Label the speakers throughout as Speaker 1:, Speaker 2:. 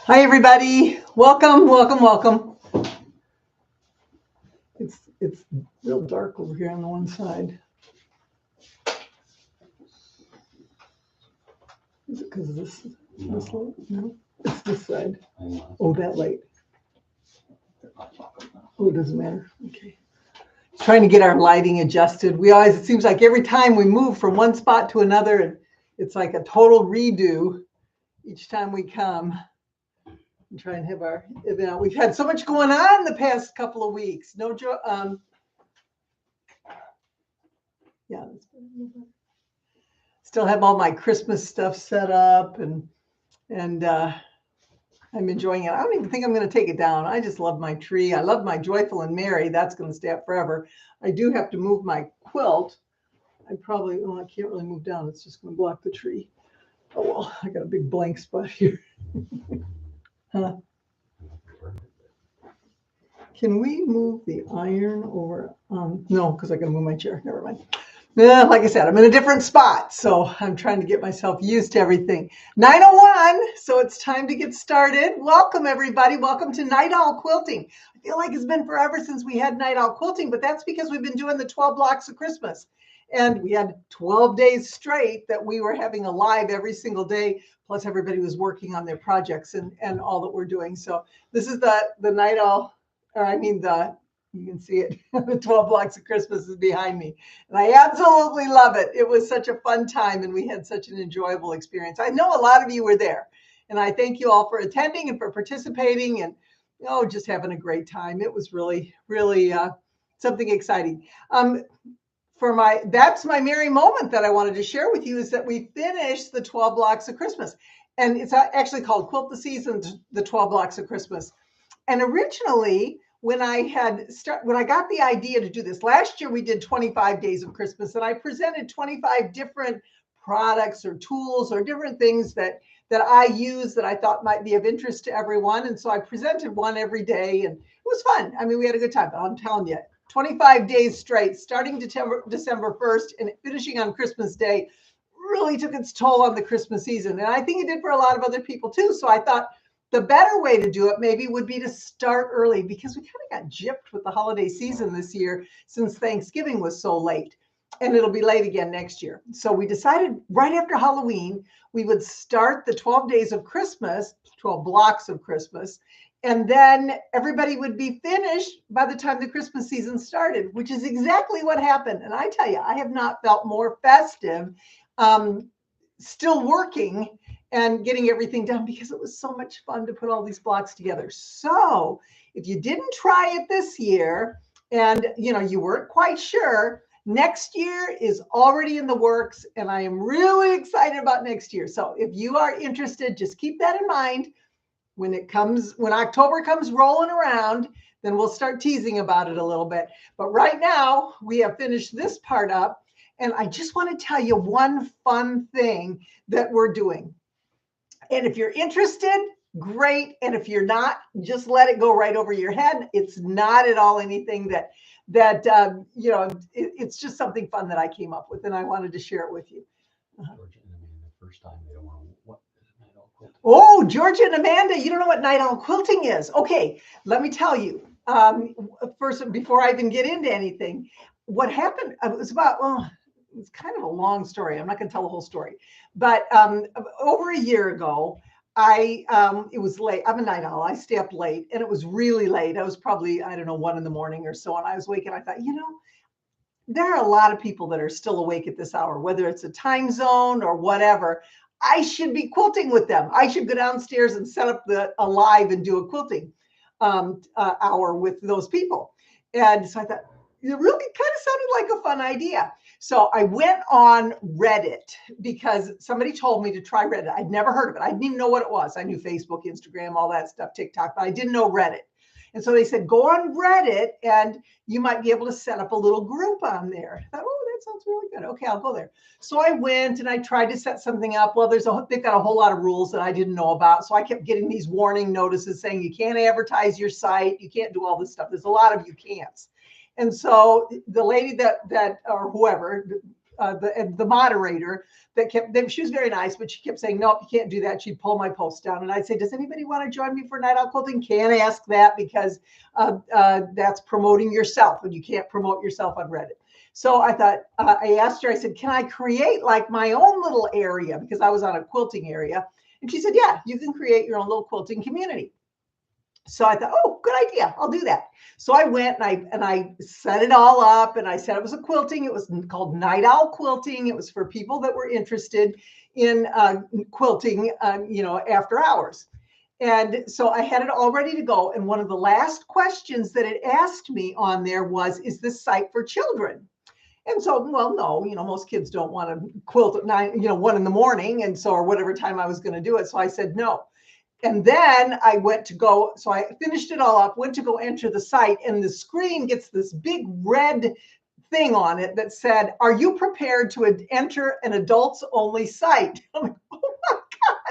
Speaker 1: Hi, everybody. Welcome, welcome, welcome. It's real dark over here on the one side. Is it because of this light? No, it's this side. Oh, that light. Oh, it doesn't matter. Okay. Trying to get our lighting adjusted. It seems like every time we move from one spot to another, it's like a total redo each time we come. And try and have our event. We've had so much going on the past couple of weeks. Yeah. Still have all my Christmas stuff set up, and I'm enjoying it. I don't even think I'm going to take it down. I just love my tree. I love my Joyful and Merry. That's going to stay up forever. I do have to move my quilt. I can't really move down. It's just going to block the tree. Oh, well, I got a big blank spot here. Huh? Can we move the iron over? No, because I got to move my chair. Never mind. Like I said, I'm in a different spot, so I'm trying to get myself used to everything. 9:01, so it's time to get started. Welcome, everybody. Welcome to Night Owl Quilting. I feel like it's been forever since we had Night Owl Quilting, but that's because we've been doing the 12 blocks of Christmas. And we had 12 days straight that we were having a live every single day, plus everybody was working on their projects and all that we're doing. So this is the Night Owl, you can see it. The 12 blocks of Christmas is behind me. And I absolutely love it. It was such a fun time and we had such an enjoyable experience. I know a lot of you were there. And I thank you all for attending and for participating and just having a great time. It was really, really something exciting. That's my merry moment that I wanted to share with you is that we finished the 12 blocks of Christmas. And it's actually called Quilt the Season, the 12 blocks of Christmas. And originally, when I got the idea to do this, last year we did 25 days of Christmas, and I presented 25 different products or tools or different things that I use that I thought might be of interest to everyone. And so I presented one every day, and it was fun. I mean, we had a good time, but I'm telling you, 25 days straight, starting December 1st and finishing on Christmas Day, really took its toll on the Christmas season. And I think it did for a lot of other people too. So I thought, the better way to do it maybe would be to start early because we kind of got gypped with the holiday season this year since Thanksgiving was so late, and it'll be late again next year. So we decided right after Halloween, we would start the 12 days of Christmas, 12 blocks of Christmas, and then everybody would be finished by the time the Christmas season started, which is exactly what happened. And I tell you, I have not felt more festive, still working and getting everything done because it was so much fun to put all these blocks together. So if you didn't try it this year and you weren't quite sure, next year is already in the works and I am really excited about next year. So if you are interested, just keep that in mind. When October comes rolling around, then we'll start teasing about it a little bit. But right now we have finished this part up and I just want to tell you one fun thing that we're doing. And if you're interested, great. And if you're not, just let it go right over your head. It's not at all anything it's just something fun that I came up with and I wanted to share it with you.
Speaker 2: Georgia and Amanda, the first time they don't know what is Night Owl Quilting.
Speaker 1: Oh, Georgia and Amanda, you don't know what Night Owl Quilting is. Okay, let me tell you. First, before I even get into anything, what happened, it's kind of a long story. I'm not going to tell the whole story, but over a year ago, it was late. I'm a night owl. I stay up late, and it was really late. I was probably 1 a.m. or so, and I was awake, and I thought, there are a lot of people that are still awake at this hour, whether it's a time zone or whatever. I should be quilting with them. I should go downstairs and set up a live and do a quilting hour with those people. And so I thought, it really kind of sounded like a fun idea. So I went on Reddit because somebody told me to try Reddit. I'd never heard of it. I didn't even know what it was. I knew Facebook, Instagram, all that stuff, TikTok, but I didn't know Reddit. And so they said, go on Reddit and you might be able to set up a little group on there. I thought, oh, that sounds really good. Okay, I'll go there. So I went and I tried to set something up. Well, they've got a whole lot of rules that I didn't know about. So I kept getting these warning notices saying you can't advertise your site. You can't do all this stuff. There's a lot of you can'ts. And so the lady that or whoever, the moderator that she was very nice, but she kept saying, nope, you can't do that. She'd pull my post down. And I'd say, does anybody want to join me for Night Owl Quilting? Can't ask that because that's promoting yourself, and you can't promote yourself on Reddit. So I thought, I asked her, I said, can I create like my own little area? Because I was on a quilting area. And she said, yeah, you can create your own little quilting community. So I thought, oh, good idea. I'll do that. So I went and I set it all up, and I said it was a quilting. It was called Night Owl Quilting. It was for people that were interested in quilting, after hours. And so I had it all ready to go. And one of the last questions that it asked me on there was, is this site for children? And so, well, no, most kids don't want to quilt at 1 in the morning. And so, or whatever time I was going to do it. So I said, no. And then I went to go, so I finished it all up, went to go enter the site, and the screen gets this big red thing on it that said, are you prepared to enter an adults only site? I'm like, oh my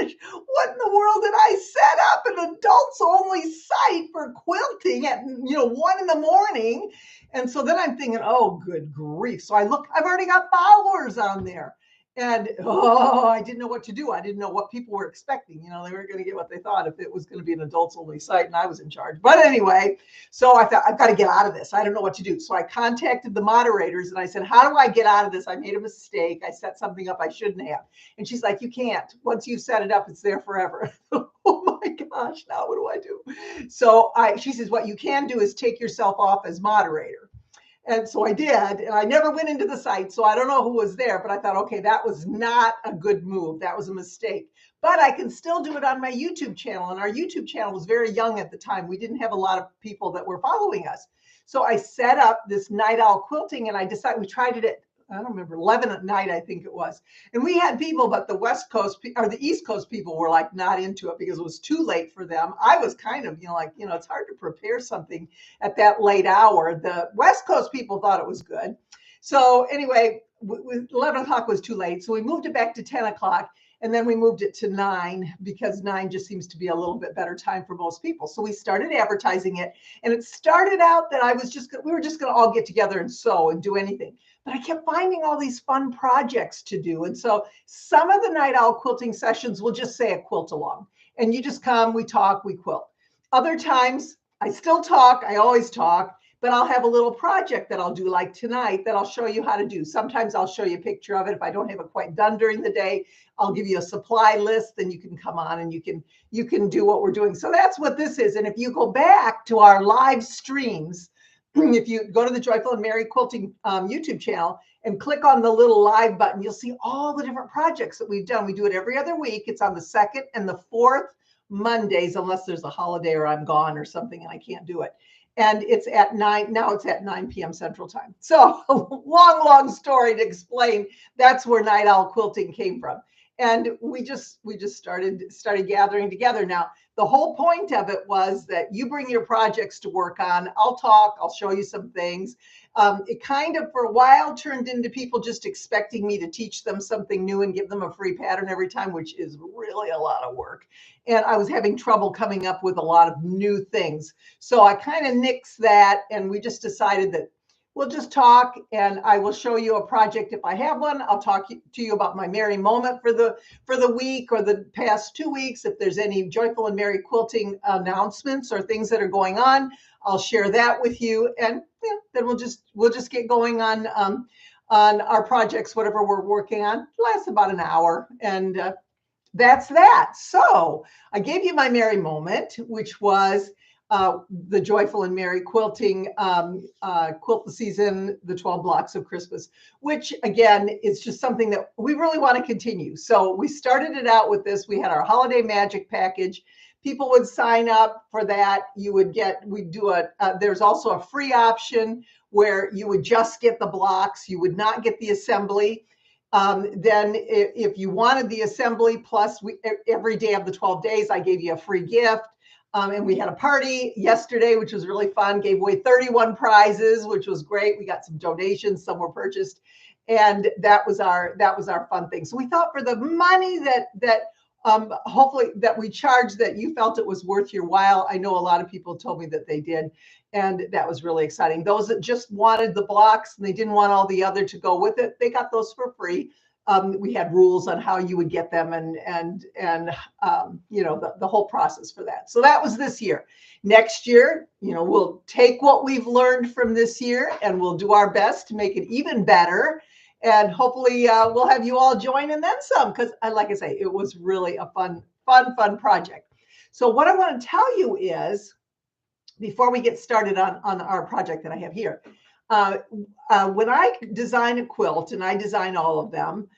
Speaker 1: gosh, what in the world did I set up an adults only site for quilting at 1 in the morning? And so then I'm thinking, oh, good grief. So I look, I've already got followers on there. And I didn't know what to do. I didn't know what people were expecting. They weren't going to get what they thought if it was going to be an adults only site and I was in charge. But anyway, so I thought, I've got to get out of this. I don't know what to do. So I contacted the moderators and I said, how do I get out of this? I made a mistake. I set something up I shouldn't have. And she's like, you can't. Once you've set it up, it's there forever. Oh my gosh, now what do I do? So she says, what you can do is take yourself off as moderator. And so I did, and I never went into the site, so I don't know who was there, but I thought, okay, that was not a good move. That was a mistake. But I can still do it on my YouTube channel, and our YouTube channel was very young at the time. We didn't have a lot of people that were following us. So I set up this Night Owl Quilting, and I decided, we tried it at, I don't remember, 11 at night, I think it was. And we had people, but the West Coast or the East Coast people were like not into it because it was too late for them. I was kind of, it's hard to prepare something at that late hour. The West Coast people thought it was good. So anyway, 11 o'clock was too late. So we moved it back to 10 o'clock. And then we moved it to 9 because 9 just seems to be a little bit better time for most people. So we started advertising it. And it started out that we were just going to all get together and sew and do anything. But I kept finding all these fun projects to do. And so some of the Night Owl Quilting sessions will just say a quilt along. And you just come, we talk, we quilt. Other times, I still talk, I always talk, but I'll have a little project that I'll do like tonight that I'll show you how to do. Sometimes I'll show you a picture of it. If I don't have it quite done during the day, I'll give you a supply list, then you can come on and you can do what we're doing. So that's what this is. And if you go back to our live streams, if you go to the Joyful and Merry Quilting YouTube channel and click on the little live button, you'll see all the different projects that we've done. We do it every other week. It's on the 2nd and the 4th Mondays, unless there's a holiday or I'm gone or something and I can't do it. And it's at 9. Now it's at 9 p.m. Central Time. So long story to explain. That's where Night Owl Quilting came from. And we just started gathering together. Now, the whole point of it was that you bring your projects to work on. I'll talk. I'll show you some things. It kind of, for a while, turned into people just expecting me to teach them something new and give them a free pattern every time, which is really a lot of work. And I was having trouble coming up with a lot of new things. So I kind of nixed that, and we just decided that we'll just talk, and I will show you a project if I have one. I'll talk to you about my merry moment for the week or the past 2 weeks. If there's any Joyful and Merry Quilting announcements or things that are going on, I'll share that with you, and then we'll just get going on our projects, whatever we're working on. It lasts about an hour, and that's that. So I gave you my merry moment, which was the Joyful and Merry Quilting Quilt the Season, the 12 Blocks of Christmas, which again is just something that we really want to continue. So we started it out with this. We had our holiday magic package. People would sign up for that. There's also a free option where you would just get the blocks. You would not get the assembly. Then if you wanted the assembly plus every day of the 12 days, I gave you a free gift. And we had a party yesterday, which was really fun, gave away 31 prizes, which was great. We got some donations, some were purchased. And that was our fun thing. So we thought for the money that hopefully that we charged that you felt it was worth your while. I know a lot of people told me that they did, and that was really exciting. Those that just wanted the blocks and they didn't want all the other to go with it, they got those for free. We had rules on how you would get them and you know, the whole process for that. So that was this year. Next year, you know, we'll take what we've learned from this year and we'll do our best to make it even better. And hopefully we'll have you all join and then some, because like I say, it was really a fun project. So what I want to tell you is, before we get started on our project that I have here, when I design a quilt, and I design all of them,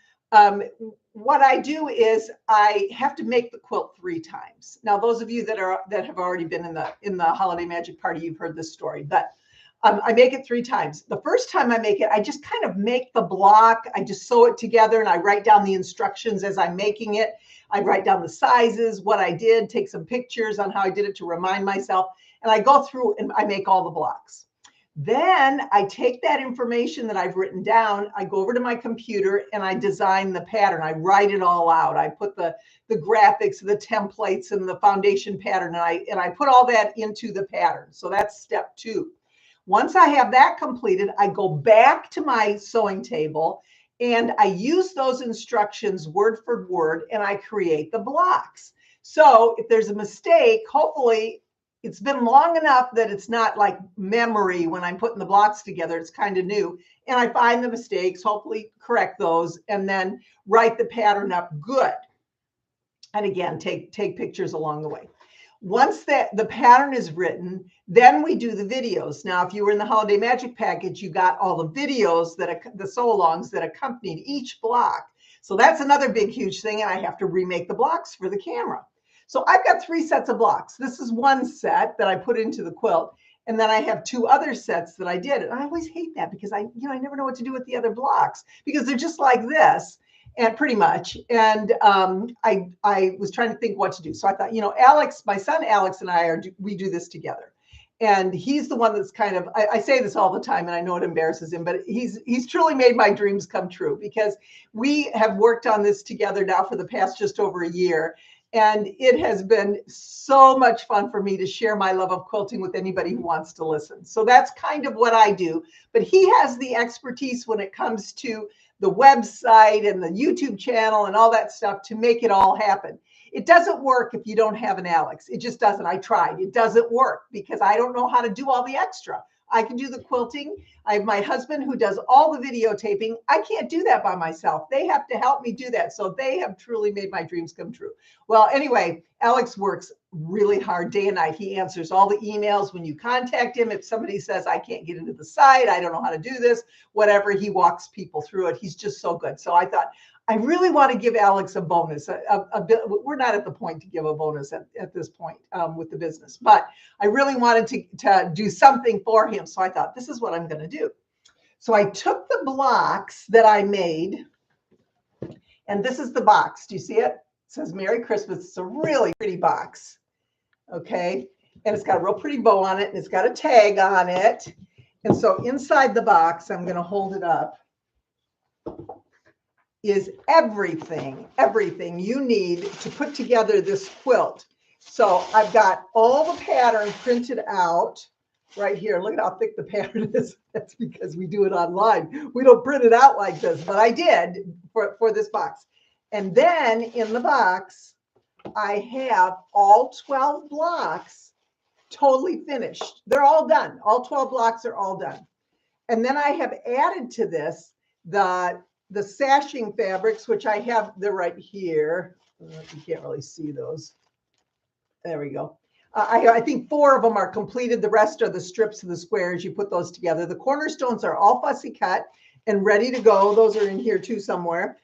Speaker 1: what I do is I have to make the quilt 3 times. Now, those of you that have already been in the Holiday Magic Party, you've heard this story, but I make it 3 times. The first time I make it, I just kind of make the block. I just sew it together and I write down the instructions as I'm making it. I write down the sizes, what I did, take some pictures on how I did it to remind myself. And I go through and I make all the blocks. Then I take that information that I've written down, I go over to my computer and I design the pattern. I write it all out. I put the graphics, the templates, and the foundation pattern, and I put all that into the pattern. So that's step 2. Once I have that completed, I go back to my sewing table and I use those instructions word for word and I create the blocks. So if there's a mistake, hopefully it's been long enough that it's not like memory when I'm putting the blocks together. It's kind of new. And I find the mistakes, hopefully correct those, and then write the pattern up good. And again, take pictures along the way. Once the pattern is written, then we do the videos. Now, if you were in the Holiday Magic package, you got all the videos, the sew-alongs that accompanied each block. So that's another big, huge thing. And I have to remake the blocks for the camera. So I've got 3 sets of blocks. This is one set that I put into the quilt. And then I have 2 other sets that I did. And I always hate that because I never know what to do with the other blocks because they're just like this. And pretty much. And I was trying to think what to do. So I thought, Alex, my son Alex and I we do this together. And he's the one that's kind of, I say this all the time and I know it embarrasses him, but he's truly made my dreams come true because we have worked on this together now for the past just over a year. And it has been so much fun for me to share my love of quilting with anybody who wants to listen. So that's kind of what I do. But he has the expertise when it comes to the website and the YouTube channel and all that stuff to make it all happen. It doesn't work if you don't have an Alex. It just doesn't. I tried. It doesn't work because I don't know how to do all the extra. I can do the quilting. I have my husband who does all the videotaping. I can't do that by myself. They have to help me do that. So they have truly made my dreams come true. Well, anyway, Alex works really hard day and night. He answers all the emails when you contact him. If somebody says, I can't get into the site, I don't know how to do this, whatever, he walks people through it. He's just so good. So I thought, I really want to give Alex a bonus. A bit. We're not at the point to give a bonus at this point with the business, but I really wanted to do something for him. So I thought, this is what I'm going to do. So I took the blocks that I made, and this is the box. Do you see it? It says Merry Christmas. It's a really pretty box. Okay. And it's got a real pretty bow on it, and it's got a tag on it. And so inside the box, I'm going to hold it up, is everything you need to put together this quilt. So I've got all the pattern printed out right here. Look at how thick the pattern is. That's because we do it online. We don't print it out like this, but I did for this box. And then in the box, I have all 12 blocks totally finished. They're all done. All 12 blocks are all done. And then I have added to this the sashing fabrics, which I have, they're right here. You can't really see those. There we go. I think 4 of them are completed. The rest are the strips of the squares. You put those together. The cornerstones are all fussy cut and ready to go. Those are in here too somewhere.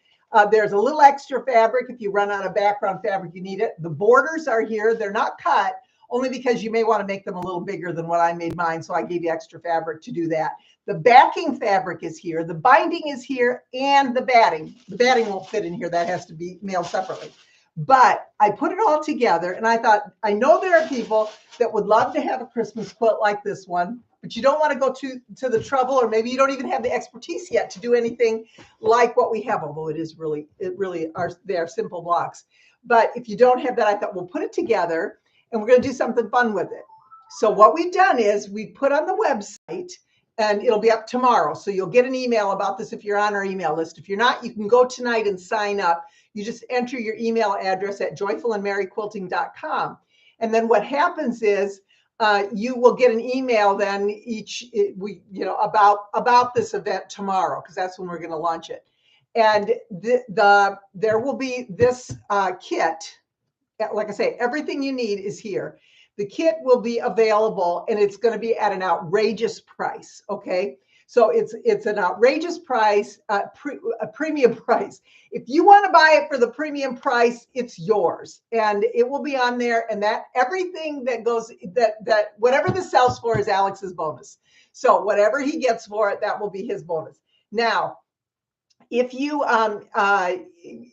Speaker 1: There's a little extra fabric. If you run out of background fabric, you need it. The borders are here. They're not cut, only because you may want to make them a little bigger than what I made mine. So I gave you extra fabric to do that. The backing fabric is here. The binding is here, and the batting. The batting won't fit in here. That has to be mailed separately. But I put it all together, and I thought, I know there are people that would love to have a Christmas quilt like this one, but you don't want to go to the trouble, or maybe you don't even have the expertise yet to do anything like what we have, although they are simple blocks. But if you don't have that, I thought we'll put it together and we're going to do something fun with it. So what we've done is we put on the website, and it'll be up tomorrow. So you'll get an email about this if you're on our email list. If you're not, you can go tonight and sign up. You just enter your email address at joyfulandmerryquilting.com. And then what happens is you will get an email then about this event tomorrow, because that's when we're going to launch it. And there will be this kit. Like I say, everything you need is here. The kit will be available, and it's going to be at an outrageous price. Okay, so it's an outrageous price, a premium price. If you want to buy it for the premium price, it's yours, and it will be on there. And that everything that goes that whatever this sells for is Alex's bonus. So whatever he gets for it, that will be his bonus. Now, if you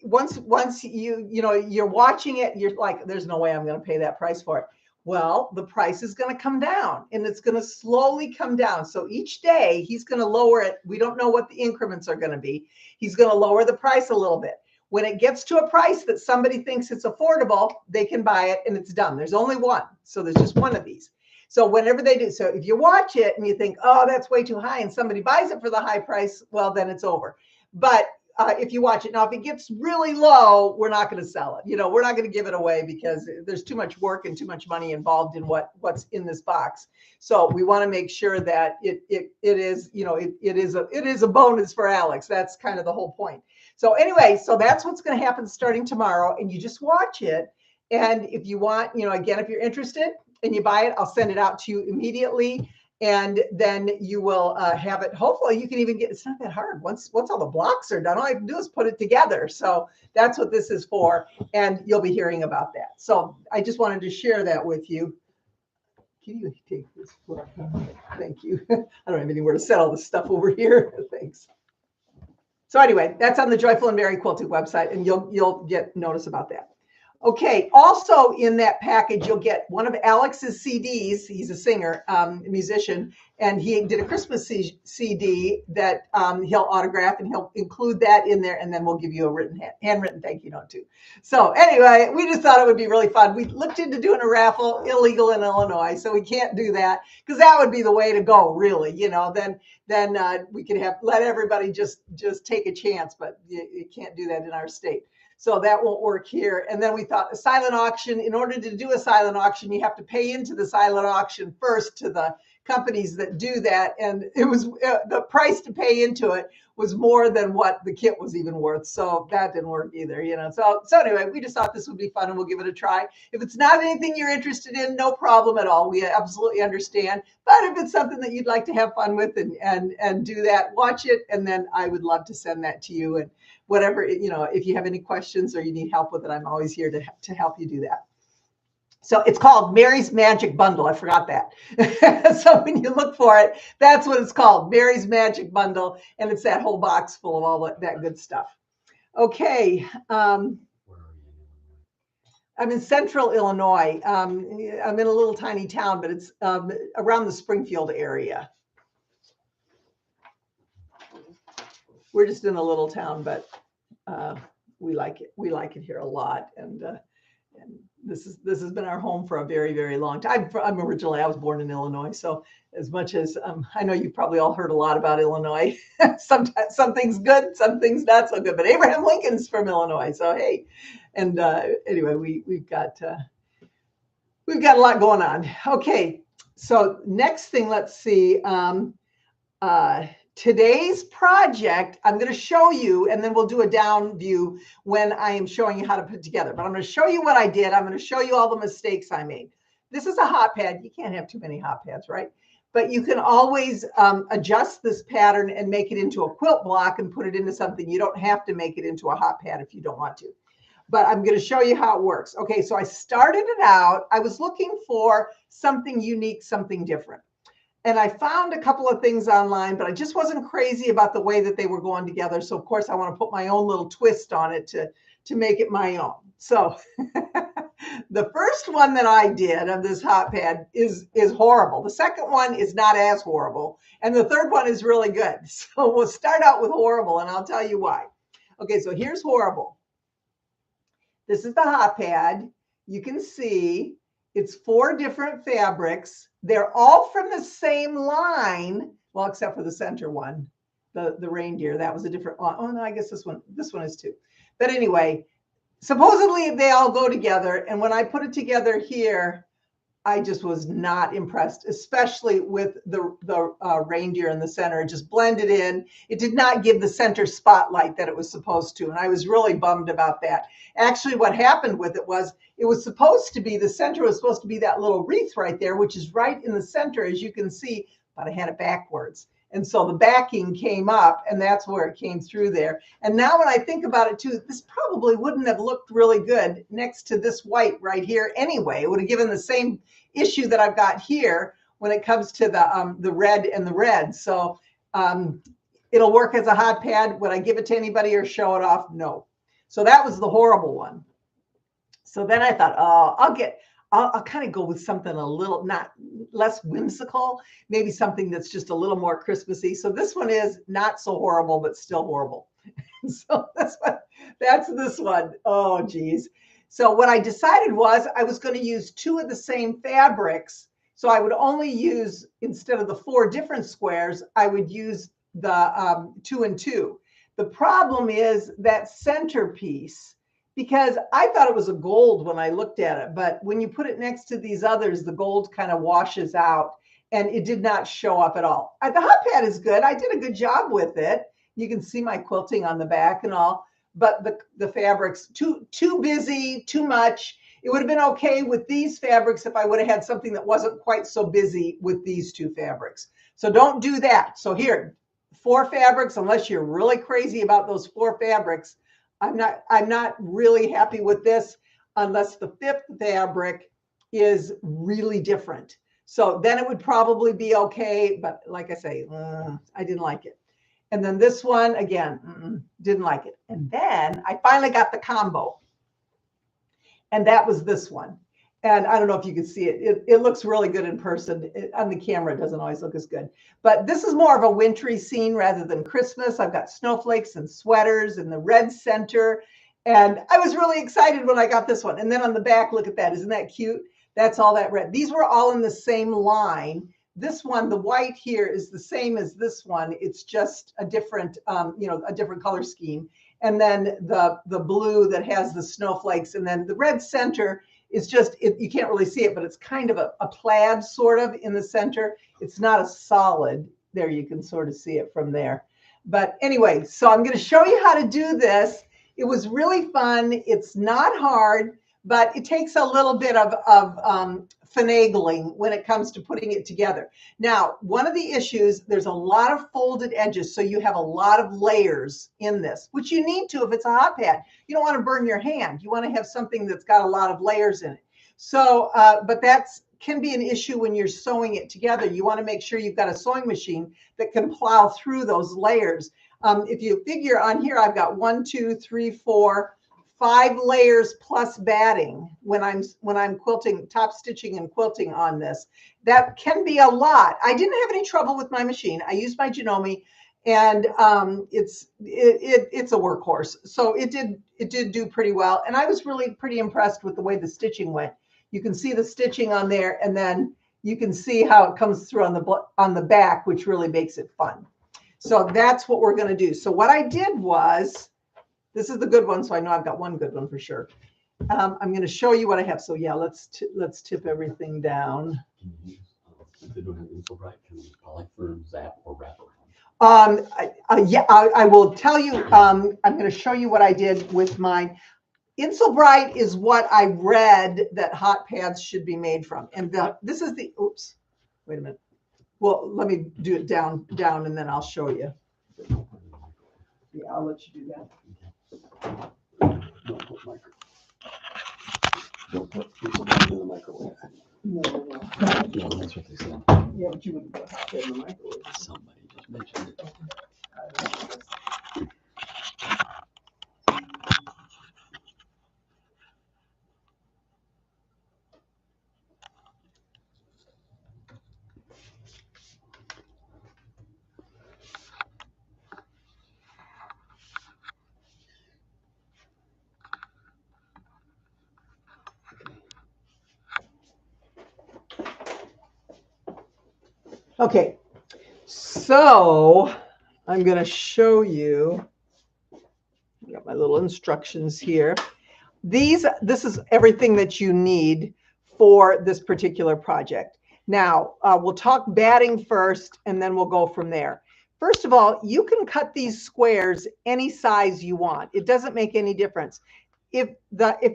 Speaker 1: once you're watching it, you're like, there's no way I'm going to pay that price for it. Well, the price is going to come down, and it's going to slowly come down. So each day he's going to lower it. We don't know what the increments are going to be. He's going to lower the price a little bit. When it gets to a price that somebody thinks it's affordable, they can buy it, and it's done. There's only one. So there's just one of these. So whenever they do, so if you watch it and you think, oh, that's way too high, and somebody buys it for the high price, well, then it's over. But if you watch it now, if it gets really low, we're not going to sell it. We're not going to give it away because there's too much work and too much money involved in what's in this box. So we want to make sure that it is a bonus for Alex. That's kind of the whole point. So anyway, so that's what's going to happen starting tomorrow, and you just watch it. And if you want, again, if you're interested and you buy it, I'll send it out to you immediately. And then you will have it. Hopefully you can even it's not that hard. Once all the blocks are done, all I have to do is put it together. So that's what this is for. And you'll be hearing about that. So I just wanted to share that with you. Can you take this? Thank you. I don't have anywhere to set all this stuff over here. Thanks. So anyway, that's on the Joyful and Merry Quilting website, and you'll get notice about that. Okay, also in that package, you'll get one of Alex's CDs. He's a singer, musician, and he did a Christmas CD that he'll autograph, and he'll include that in there, and then we'll give you a handwritten thank you note too. So anyway, we just thought it would be really fun. We looked into doing a raffle, illegal in Illinois, so we can't do that because that would be the way to go, really. Then we could let everybody just take a chance, but you can't do that in our state. So that won't work here. And then we thought a silent auction. In order to do a silent auction, you have to pay into the silent auction first to the companies that do that. And it was the price to pay into it was more than what the kit was even worth. So that didn't work either, So anyway, we just thought this would be fun, and we'll give it a try. If it's not anything you're interested in, no problem at all. We absolutely understand. But if it's something that you'd like to have fun with and do that, watch it. And then I would love to send that to you. And whatever, if you have any questions or you need help with it, I'm always here to help you do that. So it's called Mary's Magic Bundle. I forgot that. So when you look for it, that's what it's called, Mary's Magic Bundle. And it's that whole box full of all that good stuff. Okay. I'm in central Illinois. I'm in a little tiny town, but it's around the Springfield area. We're just in a little town, but we like it. We like it here a lot. And this has been our home for a very, very long time. I was born in Illinois. So as much as I know you've probably all heard a lot about Illinois, sometimes some things good, some things not so good, but Abraham Lincoln's from Illinois. So, hey, and anyway, we've got a lot going on. Okay. So next thing, let's see. Today's project, I'm going to show you, and then we'll do a down view when I am showing you how to put it together. But I'm going to show you what I did. I'm going to show you all the mistakes I made. This is a Hotpad. You can't have too many Hotpads, right? But you can always adjust this pattern and make it into a quilt block and put it into something. You don't have to make it into a Hotpad if you don't want to. But I'm going to show you how it works. Okay, so I started it out. I was looking for something unique, something different. And I found a couple of things online, but I just wasn't crazy about the way that they were going together. So, of course, I want to put my own little twist on it to make it my own. So the first one that I did of this Hotpad is horrible. The second one is not as horrible. And the third one is really good. So we'll start out with horrible, and I'll tell you why. Okay, so here's horrible. This is the Hotpad. You can see it's 4 different fabrics. They're all from the same line, well, except for the center one, the reindeer. That was a different one. Oh no, I guess this one is too. But anyway, supposedly they all go together. And when I put it together here, I just was not impressed, especially with the reindeer in the center. It just blended in. It did not give the center spotlight that it was supposed to. And I was really bummed about that. Actually, what happened with it was supposed to be, the center was supposed to be that little wreath right there, which is right in the center, as you can see, but I had it backwards. And so the backing came up, and that's where it came through there. And now when I think about it too, this probably wouldn't have looked really good next to this white right here anyway. It would have given the same issue that I've got here when it comes to the red and the red. So it'll work as a Hotpad. Would I give it to anybody or show it off? No. So that was the horrible one. So then I thought, oh, I'll kind of go with something a little not less whimsical, maybe something that's just a little more Christmassy. So this one is not so horrible, but still horrible. So that's this one. Oh, geez. So what I decided was I was going to use 2 of the same fabrics. So I would only use, instead of the 4 different squares, I would use the 2 and 2. The problem is that centerpiece, because I thought it was a gold when I looked at it, but when you put it next to these others, the gold kind of washes out and it did not show up at all. The Hotpad is good. I did a good job with it. You can see my quilting on the back and all, but the fabrics, too busy, too much. It would have been okay with these fabrics if I would have had something that wasn't quite so busy with these 2 fabrics. So don't do that. So here, 4 fabrics, unless you're really crazy about those 4 fabrics, I'm not really happy with this unless the 5th fabric is really different. So then it would probably be okay. But like I say, I didn't like it. And then this one, again, didn't like it. And then I finally got the combo. And that was this one. And I don't know if you can see it. It looks really good in person. On the camera, it doesn't always look as good. But this is more of a wintry scene rather than Christmas. I've got snowflakes and sweaters and the red center. And I was really excited when I got this one. And then on the back, look at that. Isn't that cute? That's all that red. These were all in the same line. This one, the white here, is the same as this one. It's just a different, a different color scheme. And then the blue that has the snowflakes, and then the red center is just, you can't really see it, but it's kind of a plaid sort of in the center. It's not a solid. There, you can sort of see it from there. But anyway, so I'm going to show you how to do this. It was really fun. It's not hard, but it takes a little bit of finagling when it comes to putting it together. Now, one of the issues, there's a lot of folded edges, so you have a lot of layers in this, which you need to if it's a Hotpad. You don't want to burn your hand. You want to have something that's got a lot of layers in it. So, but that's can be an issue when you're sewing it together. You want to make sure you've got a sewing machine that can plow through those layers. If you figure on here, I've got 1, 2, 3, 4, 5 layers plus batting when I'm quilting, top stitching and quilting on this. That can be a lot. I didn't have any trouble with my machine. I used my Janome, and it's a workhorse. So it did do pretty well. And I was really pretty impressed with the way the stitching went. You can see the stitching on there, and then you can see how it comes through on the back, which really makes it fun. So that's what we're going to do. So what I did was, this is the good one, so I know I've got one good one for sure. I'm going to show you what I have. So yeah, let's tip everything down.
Speaker 2: If they don't have Insulbright, can we collect for zap or wrap
Speaker 1: around? I will tell you. I'm going to show you what I did with mine. Insulbright is what I read that Hotpads should be made from, and this is the. Oops, wait a minute. Well, let me do it down, and then I'll show you. Yeah, I'll let you do that.
Speaker 2: Don't put Insulbright in the microwave.
Speaker 1: No.
Speaker 2: Yeah, that's what they said.
Speaker 1: Yeah, but you wouldn't put Hotpad in the microwave.
Speaker 2: Somebody just mentioned it.
Speaker 1: Okay, so I'm going to show you. I got my little instructions here. This is everything that you need for this particular project. Now, we'll talk batting first, and then we'll go from there. First of all, you can cut these squares any size you want. It doesn't make any difference. If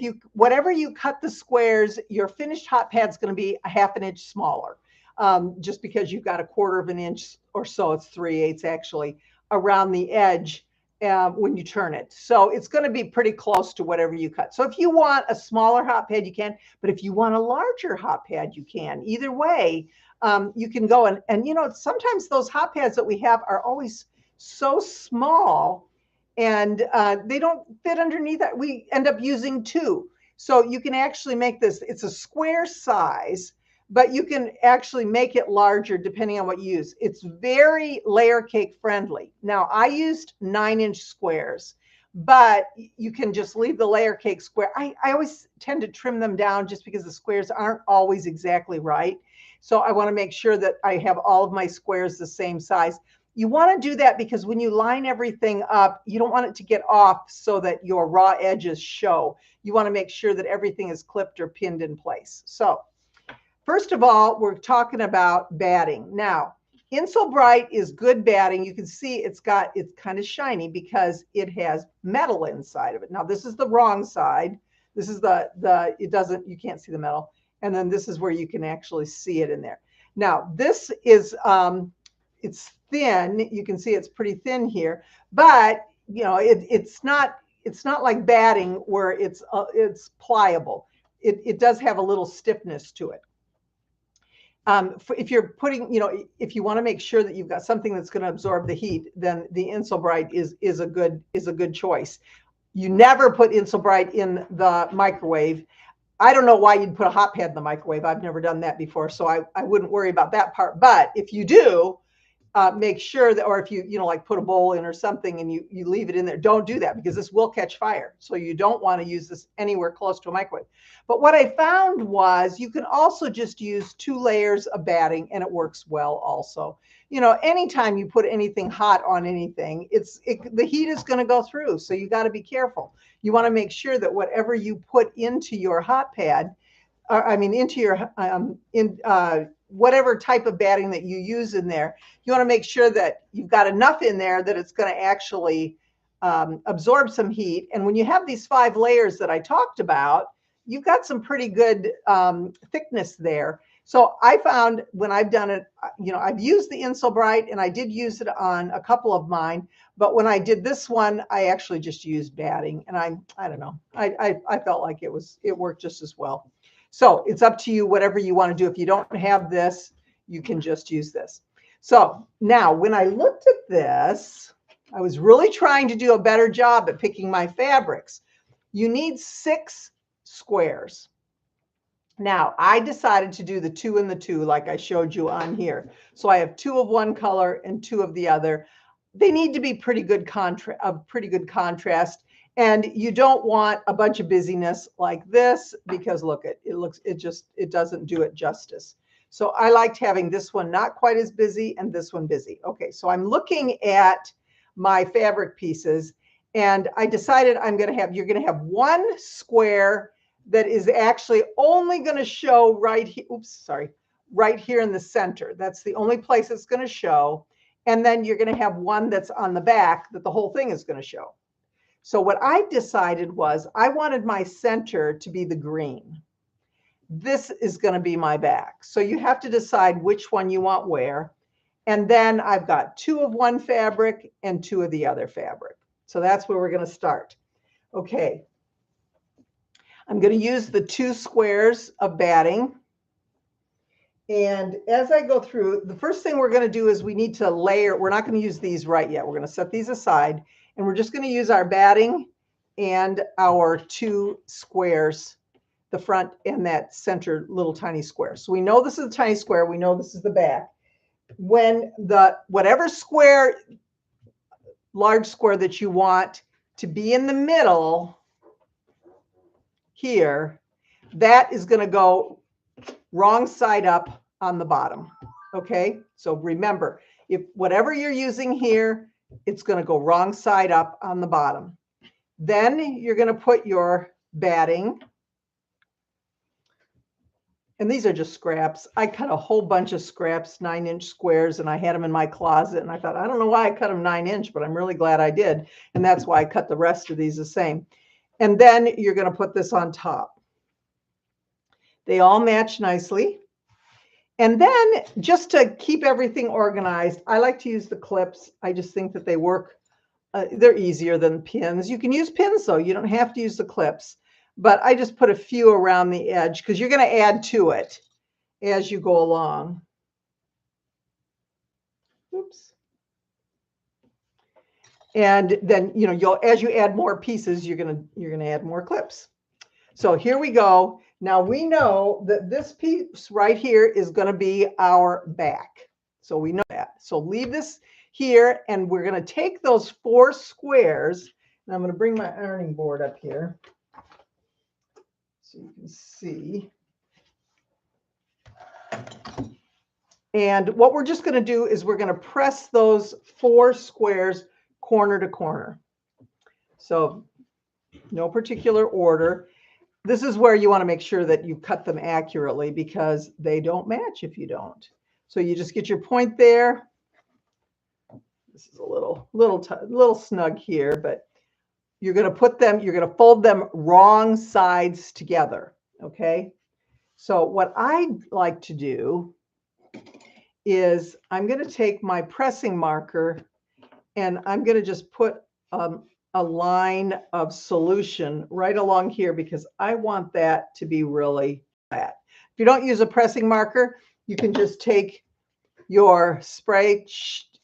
Speaker 1: you whatever you cut the squares, your finished hot pad is going to be a half an inch smaller, just because you've got a quarter of an inch or so. It's 3/8 actually around the edge when you turn it. So it's going to be pretty close to whatever you cut. So if you want a smaller hot pad, you can, but if you want a larger hot pad, you can. Either way, you can go and you know, sometimes those hot pads that we have are always so small and they don't fit underneath that. We end up using two. So you can actually make this, it's a square size, but you can actually make it larger depending on what you use. It's very layer cake friendly. Now, I used 9-inch squares, but you can just leave the layer cake square. I always tend to trim them down just because the squares aren't always exactly right. So I want to make sure that I have all of my squares the same size. You want to do that because when you line everything up, you don't want it to get off so that your raw edges show. You want to make sure that everything is clipped or pinned in place. So first of all, we're talking about batting. Now, Insulbright is good batting. You can see it's kind of shiny because it has metal inside of it. Now, this is the wrong side. This is you can't see the metal. And then this is where you can actually see it in there. Now, this is, it's thin. You can see it's pretty thin here, but you know, it's not like batting where it's pliable. It does have a little stiffness to it. If you're putting, you know, if you want to make sure that you've got something that's going to absorb the heat, then the Insulbright is a good choice. You never put Insulbright in the microwave. I don't know why you'd put a hot pad in the microwave. I've never done that before, so I wouldn't worry about that part. But if you do, make sure that, or if you know, like put a bowl in or something and you leave it in there, don't do that because this will catch fire. So you don't want to use this anywhere close to a microwave. But what I found was you can also just use 2 layers of batting and it works well also. You know, anytime you put anything hot on anything, the heat is going to go through. So you got to be careful. You want to make sure that whatever you put into your hot pad, into your whatever type of batting that you use in there, you want to make sure that you've got enough in there that it's going to actually absorb some heat. And when you have these 5 layers that I talked about, you've got some pretty good thickness there. So I found when I've done it, you know, I've used the Insulbright and I did use it on a couple of mine. But when I did this one, I actually just used batting, and I don't know, I felt like it worked just as well. So it's up to you, whatever you want to do. If you don't have this, you can just use this. So now when I looked at this, I was really trying to do a better job at picking my fabrics. You need 6 squares. Now I decided to do the 2 and the 2 like I showed you on here. So I have 2 of one color and 2 of the other. They need to be pretty good contrast. And you don't want a bunch of busyness like this because look, it doesn't do it justice. So I liked having this one not quite as busy and this one busy. Okay, so I'm looking at my fabric pieces and I decided you're going to have 1 square that is actually only going to show right here. Oops, sorry, right here in the center. That's the only place it's going to show. And then you're going to have 1 that's on the back that the whole thing is going to show. So what I decided was I wanted my center to be the green. This is going to be my back. So you have to decide which one you want where. And then I've got 2 of one fabric and 2 of the other fabric. So that's where we're going to start. Okay. I'm going to use the 2 squares of batting. And as I go through, the first thing we're going to do is we need to layer. We're not going to use these right yet. We're going to set these aside. And we're just going to use our batting and our 2 squares, the front and that center little tiny square. So we know this is a tiny square. We know this is the back. When whatever square, large square that you want to be in the middle here, that is going to go wrong side up on the bottom. Okay, so remember, if whatever you're using here, it's going to go wrong side up on the bottom. Then you're going to put your batting. And these are just scraps. I cut a whole bunch of scraps, 9-inch squares, and I had them in my closet. And I thought, I don't know why I cut them 9-inch, but I'm really glad I did. And that's why I cut the rest of these the same. And then you're going to put this on top. They all match nicely. And then just to keep everything organized, I like to use the clips. I just think that they work. They're easier than pins. You can use pins, though. You don't have to use the clips. But I just put a few around the edge because you're going to add to it as you go along. Oops. And then, you know, as you add more pieces, you're going to add more clips. So here we go. Now we know that this piece right here is going to be our back. So we know that. So leave this here, and we're going to take those 4 squares, and I'm going to bring my ironing board up here so you can see. And what we're just going to do is we're going to press those 4 squares corner to corner. So no particular order. This is where you want to make sure that you cut them accurately because they don't match if you don't. So you just get your point there. This is a little snug here, but you're going to put them, you're going to fold them wrong sides together. Okay. So what I like to do is I'm going to take my pressing marker and I'm going to just put a line of solution right along here because I want that to be really flat. If you don't use a pressing marker, you can just take your spray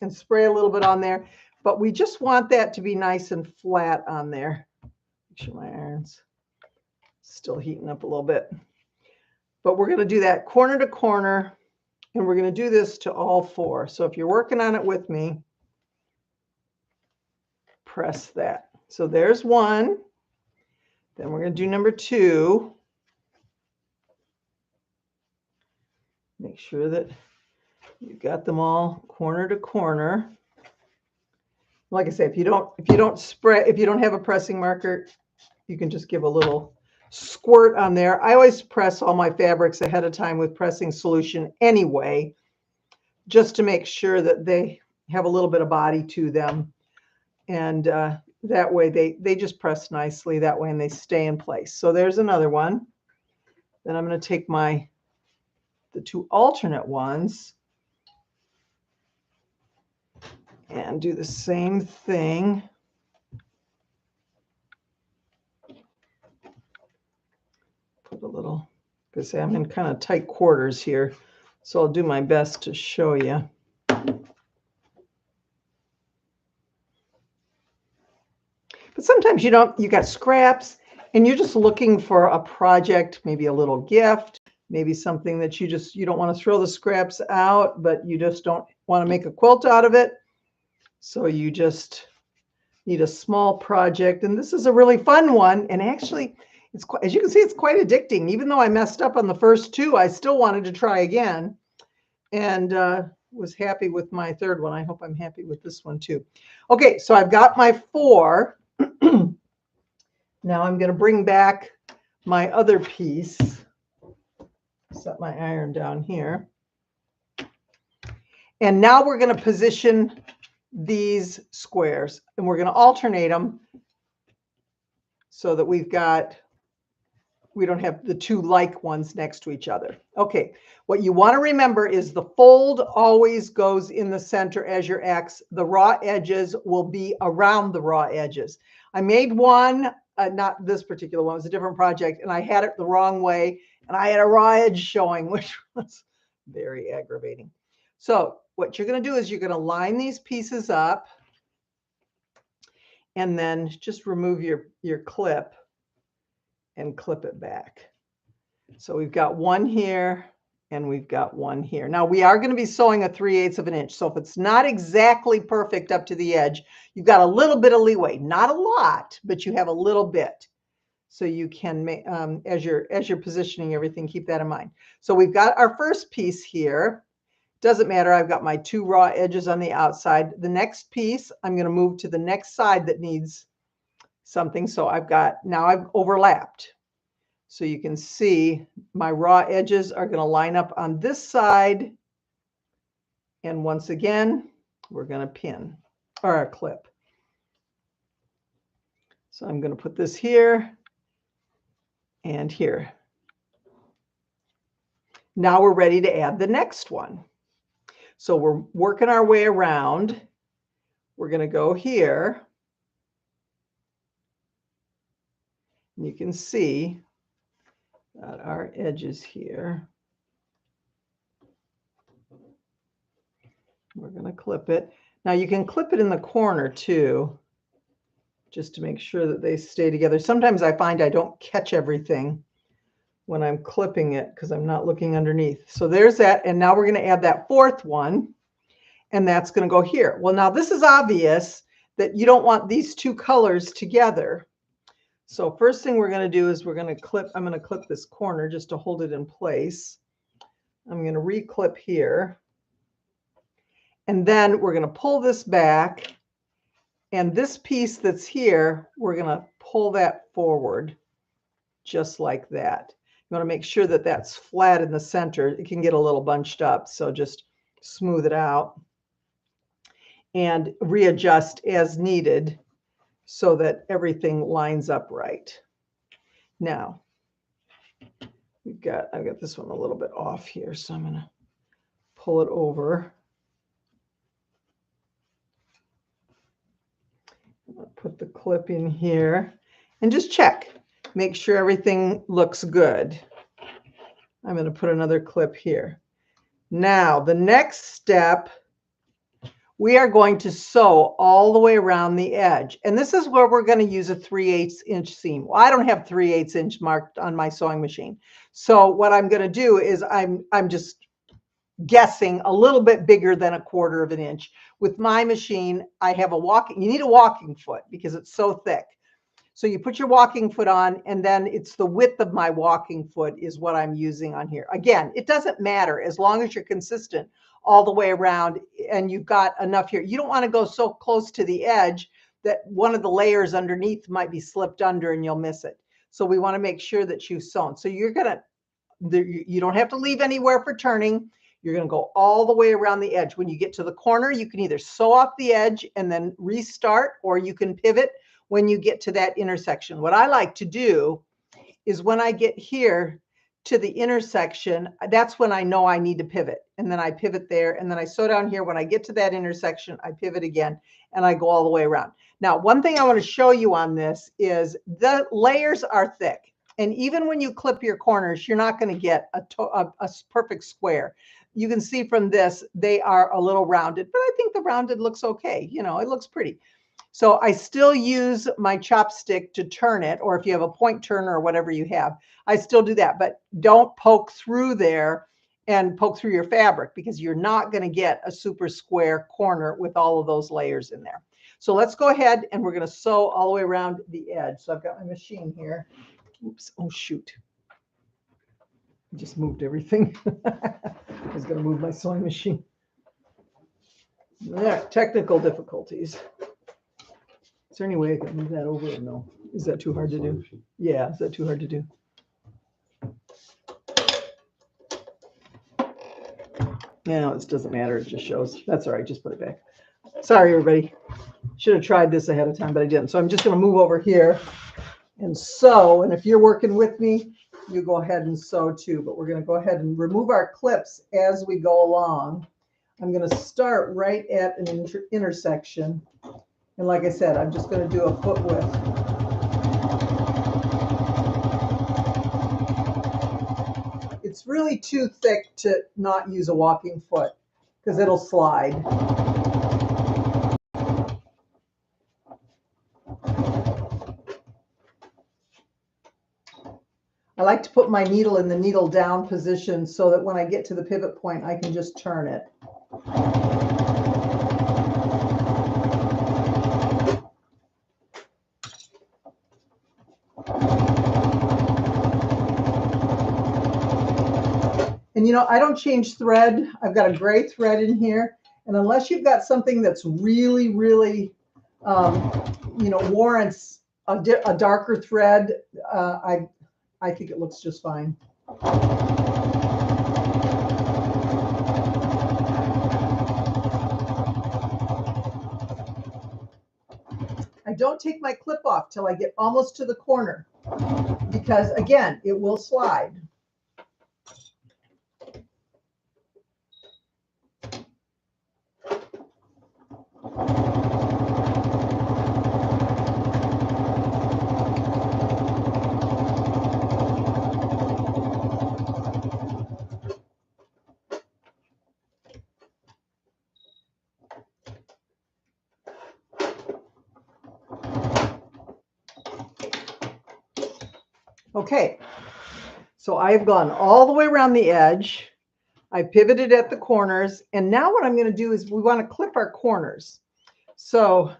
Speaker 1: and spray a little bit on there, but we just want that to be nice and flat on there. Make sure my iron's still heating up a little bit. But we're going to do that corner to corner, and we're going to do this to all 4. So if you're working on it with me, press that. So there's 1. Then we're going to do number 2. Make sure that you've got them all corner to corner. Like I say, if you don't have a pressing marker, you can just give a little squirt on there. I always press all my fabrics ahead of time with pressing solution anyway, just to make sure that they have a little bit of body to them. And that way they just press nicely that way and they stay in place. So there's another one. Then I'm going to take the 2 alternate ones and do the same thing. Put a little, because I'm in kind of tight quarters here, so I'll do my best to show you. But sometimes you got scraps and you're just looking for a project, maybe a little gift, maybe something that you don't want to throw the scraps out, but you just don't want to make a quilt out of it. So you just need a small project. And this is a really fun one. And actually, it's quite, as you can see, it's quite addicting. Even though I messed up on the first 2, I still wanted to try again. And was happy with my 3rd one. I hope I'm happy with this one too. Okay, so I've got my 4. Now I'm going to bring back my other piece. Set my iron down here. And now we're going to position these squares and we're going to alternate them so that we don't have the 2 like ones next to each other. Okay, what you want to remember is the fold always goes in the center as your X. The raw edges will be around the raw edges. I made one, not this particular one, it was a different project, and I had it the wrong way, and I had a raw edge showing, which was very aggravating. So what you're going to do is you're going to line these pieces up and then just remove your clip and clip it back. So we've got 1 here and we've got 1 here. Now we are going to be sewing a 3/8 of an inch. So if it's not exactly perfect up to the edge, you've got a little bit of leeway, not a lot, but you have a little bit. So you can make, as you're positioning everything, keep that in mind. So we've got our first piece here. Doesn't matter. I've got my 2 raw edges on the outside. The next piece, I'm going to move to the next side that needs something. So now I've overlapped. So you can see my raw edges are going to line up on this side. And once again, we're going to pin or clip. So I'm going to put this here and here. Now we're ready to add the next one. So we're working our way around. We're going to go here. And you can see that our edges here. We're going to clip it. Now you can clip it in the corner too, just to make sure that they stay together. Sometimes I find I don't catch everything when I'm clipping it because I'm not looking underneath. So there's that. And now we're going to add that 4th one, and that's going to go here. Well, now this is obvious that you don't want these 2 colors together. So first thing we're going to do is I'm going to clip this corner just to hold it in place. I'm going to re-clip here. And then we're going to pull this back. And this piece that's here, we're going to pull that forward just like that. You want to make sure that that's flat in the center. It can get a little bunched up, so just smooth it out and readjust as needed so that everything lines up right. Now, I've got this one a little bit off here, so I'm going to pull it over. I'll put the clip in here and just check. Make sure everything looks good. I'm going to put another clip here. Now, the next step, we are going to sew all the way around the edge. And this is where we're going to use a 3/8 inch seam. Well, I don't have 3/8 inch marked on my sewing machine. So what I'm going to do is I'm just guessing a little bit bigger than 1/4 of an inch. With my machine, you need a walking foot because it's so thick. So you put your walking foot on, and then it's the width of my walking foot is what I'm using on here. Again, it doesn't matter as long as you're consistent all the way around and you've got enough here. You don't want to go so close to the edge that one of the layers underneath might be slipped under and you'll miss it. So we want to make sure that you've sewn. So you don't have to leave anywhere for turning. You're going to go all the way around the edge. When you get to the corner, you can either sew off the edge and then restart, or you can pivot when you get to that intersection. What I like to do is when I get here to the intersection, that's when I know I need to pivot. And then I pivot there, and then I sew down here. When I get to that intersection, I pivot again, and I go all the way around. Now, one thing I want to show you on this is the layers are thick. And even when you clip your corners, you're not going to get a perfect square. You can see from this, they are a little rounded, but I think the rounded looks okay. You know, it looks pretty. So I still use my chopstick to turn it, or if you have a point turner or whatever you have, I still do that. But don't poke through there and poke through your fabric, because you're not going to get a super square corner with all of those layers in there. So let's go ahead and we're going to sew all the way around the edge. So I've got my machine here. Oops. Oh, shoot. I just moved everything. I was going to move my sewing machine. There, technical difficulties. Is there any way I can move that over or no? Is that too hard to do? Yeah, is that too hard to do? No, it doesn't matter. It just shows. That's all right. Just put it back. Sorry, everybody. Should have tried this ahead of time, but I didn't. So I'm just going to move over here and sew. And if you're working with me, you go ahead and sew too. But we're going to go ahead and remove our clips as we go along. I'm going to start right at an intersection. And like I said, I'm just going to do a foot width. It's really too thick to not use a walking foot because it'll slide. I like to put my needle in the needle down position so that when I get to the pivot point, I can just turn it. And you know, I don't change thread. I've got a gray thread in here. And unless you've got something that's really, really, you know, warrants a darker thread, I think it looks just fine. I don't take my clip off till I get almost to the corner because, again, it will slide. Okay, so I've gone all the way around the edge. I pivoted at the corners, and now what I'm going to do is we want to clip our corners. So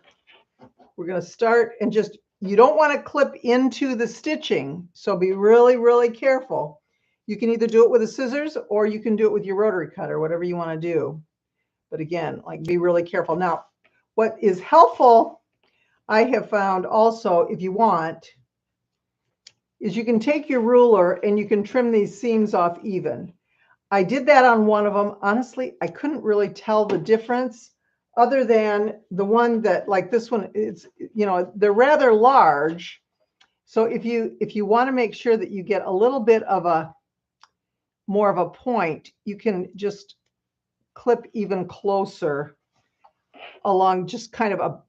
Speaker 1: we're going to start and just, you don't want to clip into the stitching, so be really, really careful. You can either do it with a scissors or you can do it with your rotary cutter, whatever you want to do. But again, like, be really careful. Now, what is helpful, I have found also, if you want, is you can take your ruler and you can trim these seams off even. I did that on one of them. Honestly, I couldn't really tell the difference other than the one that, like this one, it's, you know, they're rather large. So if you want to make sure that you get a little bit of a more of a point, you can just clip even closer along, just kind of a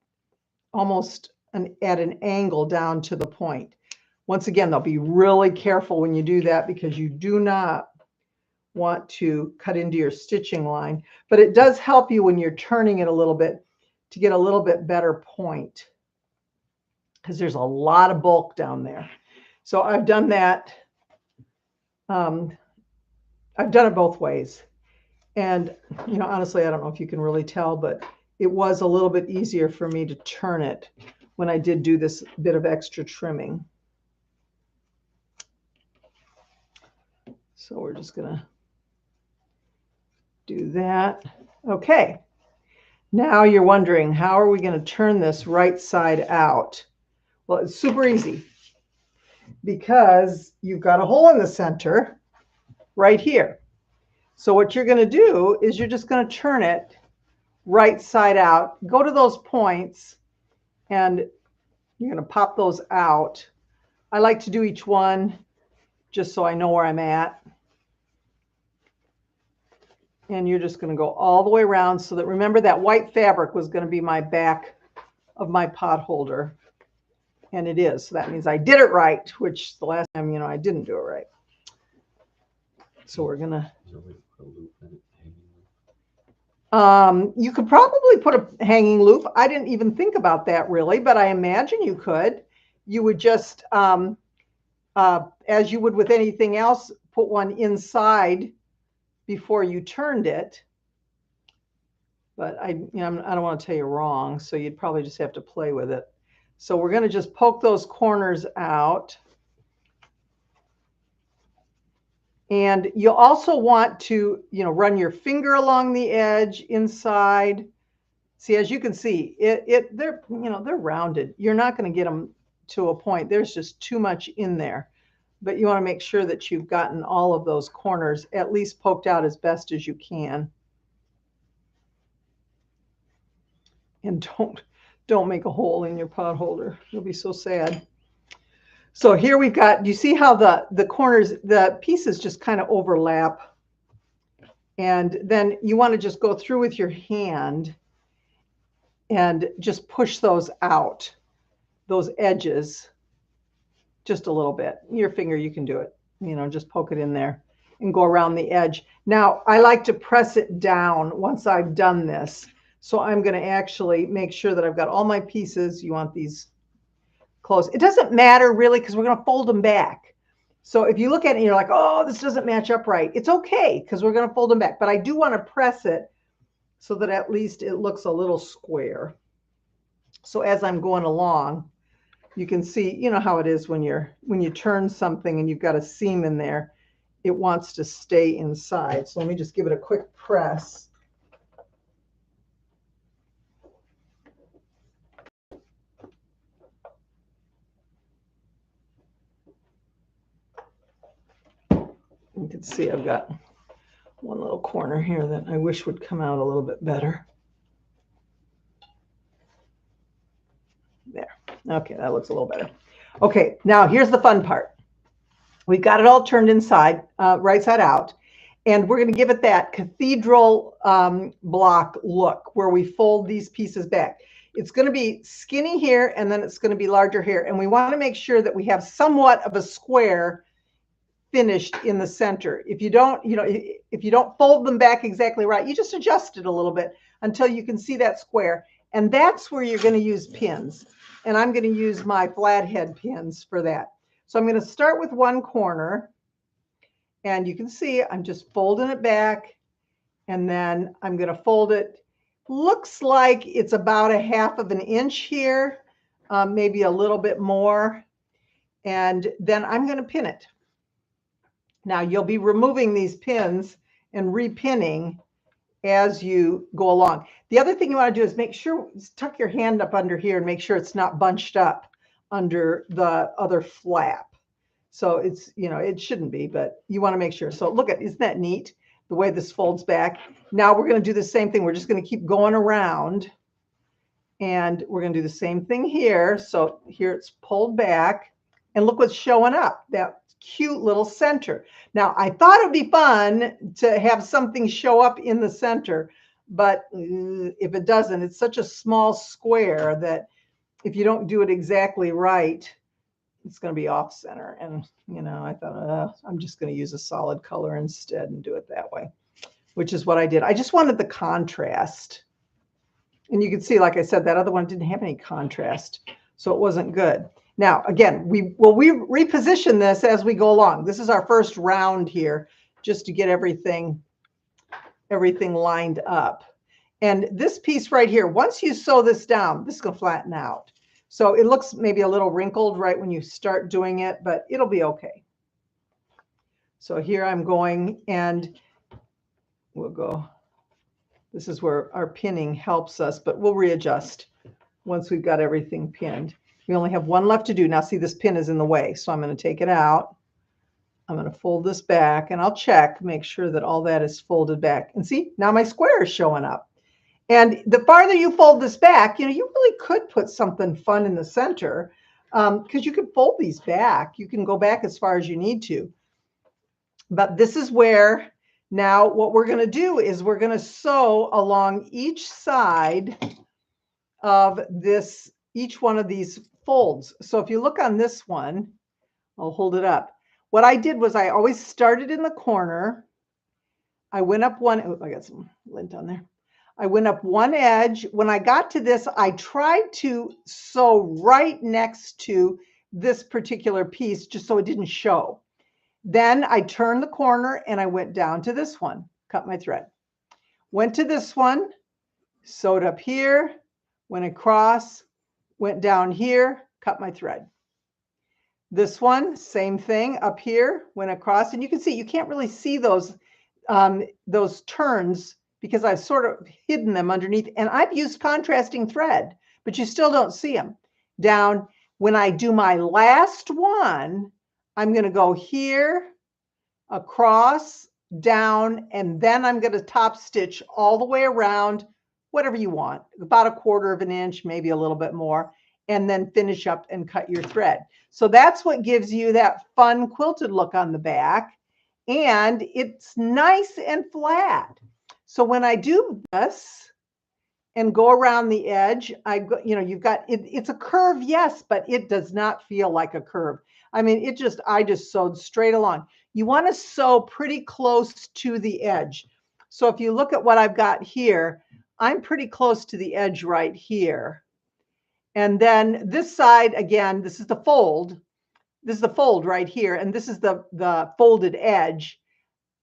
Speaker 1: almost at an angle down to the point. Once again, they'll be really careful when you do that because you do not want to cut into your stitching line, but it does help you when you're turning it a little bit to get a little bit better point because there's a lot of bulk down there. So I've done that. I've done it both ways. And, you know, honestly, I don't know if you can really tell, but it was a little bit easier for me to turn it when I did do this bit of extra trimming. So we're just going to do that. Okay. Now you're wondering, how are we going to turn this right side out? Well, it's super easy because you've got a hole in the center right here. So what you're going to do is you're just going to turn it right side out. Go to those points and you're going to pop those out. I like to do each one just so I know where I'm at. And you're just going to go all the way around so that, remember, that white fabric was going to be my back of my pot holder. And it is. So that means I did it right, which the last time, you know, I didn't do it right. So we're going to... you could probably put a hanging loop. I didn't even think about that really, but I imagine you could. You would just, as you would with anything else, put one inside before you turned it. But I don't want to tell you wrong, so you'd probably just have to play with it. So we're going to just poke those corners out. And you'll also want to, you know, run your finger along the edge inside. See, as you can see, they're, you know, they're rounded. You're not going to get them to a point. There's just too much in there. But you want to make sure that you've gotten all of those corners at least poked out as best as you can. And don't make a hole in your pot holder. You'll be so sad. So here we've got, do you see how the corners, the pieces just kind of overlap? And then you want to just go through with your hand and just push those out, those edges, just a little bit. Your finger, you can do it. You know, just poke it in there and go around the edge. Now, I like to press it down once I've done this. So I'm going to actually make sure that I've got all my pieces. You want these close. It doesn't matter really because we're going to fold them back. So if you look at it and you're like, oh, this doesn't match up right, it's okay because we're going to fold them back. But I do want to press it so that at least it looks a little square. So as I'm going along, you can see, you know how it is when you turn something and you've got a seam in there. it wants to stay inside. So let me just give it a quick press. You can see I've got one little corner here that I wish would come out a little bit better. There. Okay, that looks a little better. Okay, now here's the fun part. We've got it all turned inside, right side out, and we're going to give it that cathedral block look where we fold these pieces back. It's going to be skinny here, and then it's going to be larger here, and we want to make sure that we have somewhat of a square finished in the center. If you don't, if you don't fold them back exactly right, you just adjust it a little bit until you can see that square, and that's where you're going to use pins. And I'm going to use my flathead pins for that. So I'm going to start with one corner, and you can see I'm just folding it back, and then I'm going to fold it. Looks like it's about 1/2 inch here, maybe a little bit more, and then I'm going to pin it. Now you'll be removing these pins and repinning as you go along. The other thing you want to do is make sure, tuck your hand up under here and make sure it's not bunched up under the other flap. So it's, it shouldn't be, but you want to make sure. So look at, isn't that neat? The way this folds back. Now we're going to do the same thing. We're just going to keep going around, and we're going to do the same thing here. So here it's pulled back, and look what's showing up, that cute little center. Now I thought it'd be fun to have something show up in the center, but if it doesn't, it's such a small square that if you don't do it exactly right, it's going to be off center. And I thought, I'm just going to use a solid color instead and do it that way, which is what I did. I just wanted the contrast, and you can see, like I said, that other one didn't have any contrast, so it wasn't good. Now, again, we reposition this as we go along. This is our first round here, just to get everything lined up. And this piece right here, once you sew this down, this is going to flatten out. So it looks maybe a little wrinkled right when you start doing it, but it'll be okay. So here I'm going, and we'll go. This is where our pinning helps us, but we'll readjust once we've got everything pinned. We only have one left to do. Now see, this pin is in the way, so I'm going to take it out. I'm going to fold this back, and I'll check, make sure that all that is folded back. And see, now my square is showing up. And the farther you fold this back, you really could put something fun in the center, because you could fold these back. You can go back as far as you need to. But this is where now what we're going to do is we're going to sew along each side of this, each one of these folds. So if you look on this one, I'll hold it up. What I did was I always started in the corner. I went up one, oh, I got some lint on there. I went up one edge. When I got to this, I tried to sew right next to this particular piece just so it didn't show. Then I turned the corner and I went down to this one, cut my thread. Went to this one, sewed up here, went across, went down here, cut my thread. This one, same thing, up here, went across, and you can see, you can't really see those turns because I've sort of hidden them underneath, and I've used contrasting thread, but you still don't see them. Down, when I do my last one, I'm going to go here, across, down, and then I'm going to top stitch all the way around, whatever you want, about 1/4 inch, maybe a little bit more, and then finish up and cut your thread. So that's what gives you that fun quilted look on the back, and it's nice and flat. So when I do this and go around the edge, you've got, it's a curve, yes, but it does not feel like a curve. I mean, I just sewed straight along. You want to sew pretty close to the edge. So if you look at what I've got here, I'm pretty close to the edge right here. And then this side, again, this is the fold. This is the fold right here, and this is the folded edge.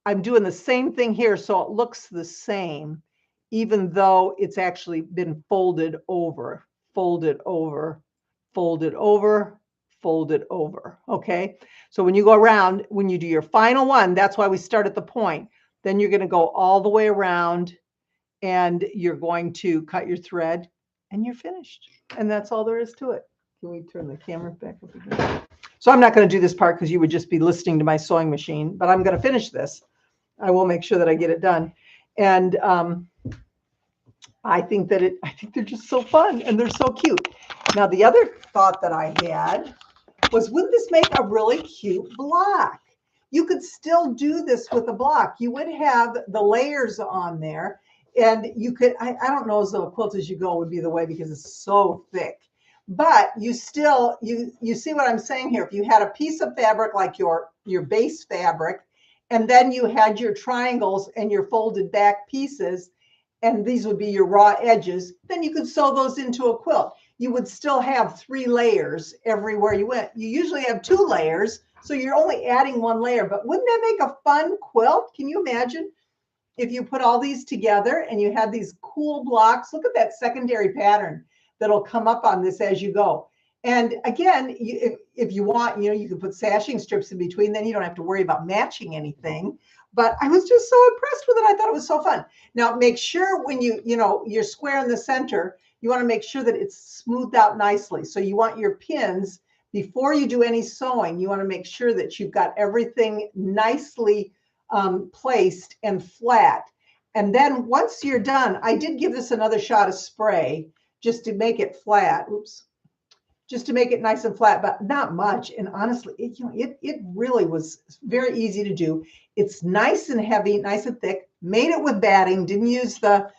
Speaker 1: I'm doing the same thing here, so it looks the same, even though it's actually been folded over, folded over, folded over, fold it over. Okay. So when you go around, when you do your final one, that's why we start at the point. Then you're going to go all the way around and you're going to cut your thread and you're finished. And that's all there is to it. Can we turn the camera back up again? So I'm not going to do this part because you would just be listening to my sewing machine, but I'm going to finish this. I will make sure that I get it done. And I think they're just so fun and they're so cute. Now, the other thought that I had was, wouldn't this make a really cute block? You could still do this with a block. You would have the layers on there, and you could, I don't know as though a quilt as you go would be the way because it's so thick. But you still, you see what I'm saying here. If you had a piece of fabric like your base fabric, and then you had your triangles and your folded back pieces, and these would be your raw edges, then you could sew those into a quilt. You would still have 3 layers everywhere you went. You usually have 2 layers, so you're only adding 1 layer. But wouldn't that make a fun quilt? Can you imagine if you put all these together and you had these cool blocks? Look at that secondary pattern that'll come up on this as you go. And again, if you want, you can put sashing strips in between, then you don't have to worry about matching anything. But I was just so impressed with it. I thought it was so fun. Now, make sure when you're square in the center, you want to make sure that it's smoothed out nicely. So you want your pins, before you do any sewing, you want to make sure that you've got everything nicely placed and flat. And then once you're done, I did give this another shot of spray just to make it flat. Oops. Just to make it nice and flat, but not much. And honestly, it really was very easy to do. It's nice and heavy, nice and thick. Made it with batting. Didn't use the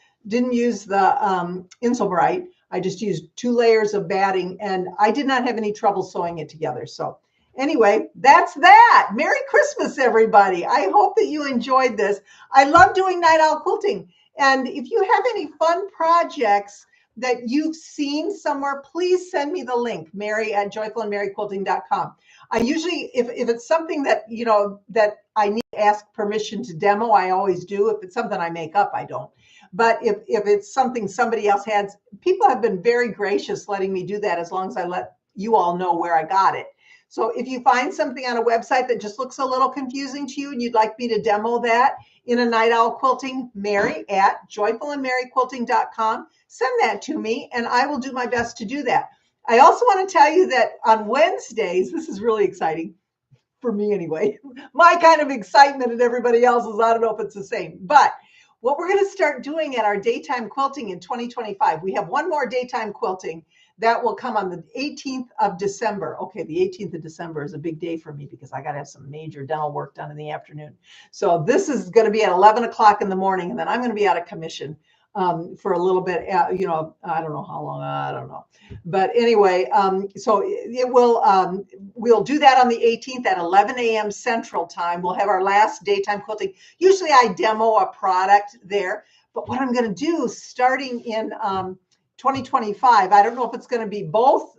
Speaker 1: Insulbright. I just used 2 layers of batting, and I did not have any trouble sewing it together. So anyway, that's that. Merry Christmas, everybody. I hope that you enjoyed this. I love doing Night Owl Quilting. And if you have any fun projects that you've seen somewhere, please send me the link, Mary@joyfulandmaryquilting.com. I usually, if it's something that, that I need to ask permission to demo, I always do. If it's something I make up, I don't. But if it's something somebody else has, people have been very gracious letting me do that as long as I let you all know where I got it. So if you find something on a website that just looks a little confusing to you and you'd like me to demo that in a Night Owl Quilting, Mary@joyfulandmaryquilting.com. Send that to me and I will do my best to do that. I also want to tell you that on Wednesdays, this is really exciting for me anyway, my kind of excitement and everybody else's, I don't know if it's the same, but what we're going to start doing at our daytime quilting in 2025, we have one more daytime quilting that will come on the 18th of December. Okay, the 18th of December is a big day for me because I got to have some major dental work done in the afternoon. So this is going to be at 11 o'clock in the morning, and then I'm going to be out of commission for a little bit, I don't know how long, I don't know. But anyway, so it will, we'll do that on the 18th at 11 a.m. Central Time. We'll have our last daytime quilting. Usually I demo a product there, but what I'm going to do starting in 2025, I don't know if it's going to be both.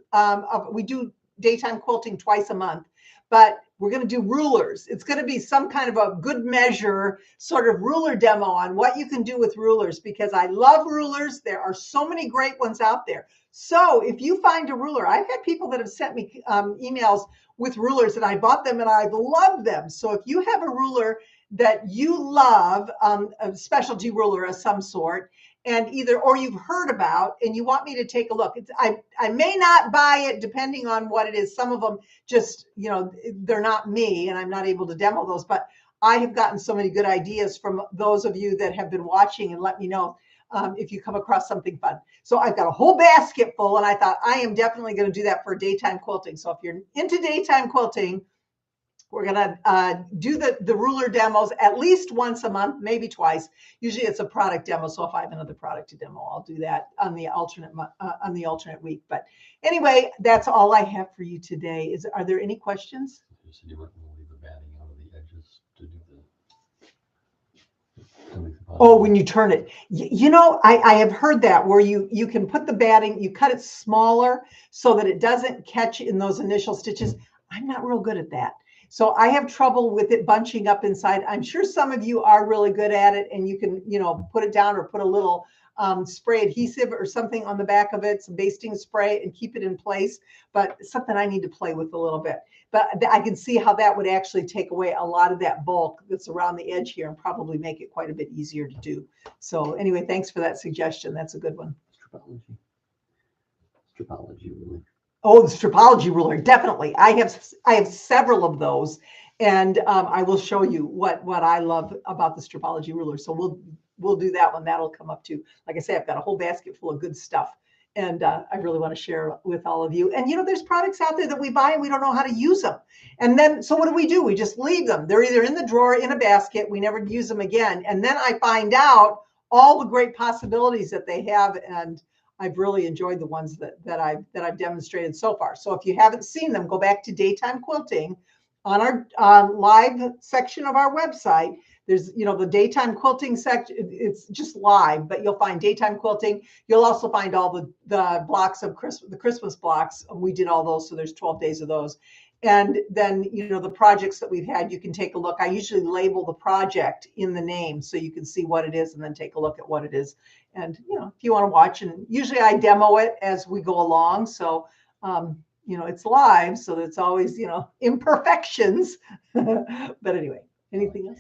Speaker 1: We do daytime quilting twice a month, but we're going to do rulers. It's going to be some kind of a good measure sort of ruler demo on what you can do with rulers, because I love rulers. There are so many great ones out there. So if you find a ruler, I've had people that have sent me emails with rulers and I bought them and I've loved them. So if you have a ruler that you love, a specialty ruler of some sort, and or you've heard about and you want me to take a look. I may not buy it depending on what it is. Some of them just, they're not me and I'm not able to demo those, but I have gotten so many good ideas from those of you that have been watching and let me know if you come across something fun. So I've got a whole basket full and I thought I am definitely going to do that for daytime quilting. So if you're into daytime quilting, we're going to do the ruler demos at least once a month, maybe twice. Usually it's a product demo. So if I have another product to demo, I'll do that on the alternate week. But anyway, that's all I have for you today. Are there any questions?
Speaker 2: You said you weren't going to leave the batting out of the edges to do the...
Speaker 1: Oh, when you turn it, I have heard that where you can put the batting, you cut it smaller so that it doesn't catch in those initial stitches. I'm not real good at that. So I have trouble with it bunching up inside. I'm sure some of you are really good at it, and you can, put it down or put a little spray adhesive or something on the back of it, some basting spray, and keep it in place. But it's something I need to play with a little bit. But I can see how that would actually take away a lot of that bulk that's around the edge here and probably make it quite a bit easier to do. So anyway, thanks for that suggestion. That's a good one.
Speaker 2: Stripology ruler.
Speaker 1: Oh, the stripology ruler, definitely. I have several of those, and I will show you what I love about the stripology ruler. So we'll do that one. That'll come up too. Like I say, I've got a whole basket full of good stuff, and I really want to share with all of you. And there's products out there that we buy and we don't know how to use them. And then, so what do? We just leave them. They're either in the drawer, in a basket. We never use them again. And then I find out all the great possibilities that they have, and I've really enjoyed the ones that I've demonstrated so far. So if you haven't seen them, go back to Daytime Quilting on our live section of our website. There's, the Daytime Quilting section. It's just live, but you'll find Daytime Quilting. You'll also find all the blocks of the Christmas blocks. We did all those, so there's 12 days of those. And then, the projects that we've had, you can take a look. I usually label the project in the name so you can see what it is and then take a look at what it is. And, if you want to watch, and usually I demo it as we go along. So, it's live, so it's always, imperfections. But anyway, anything else?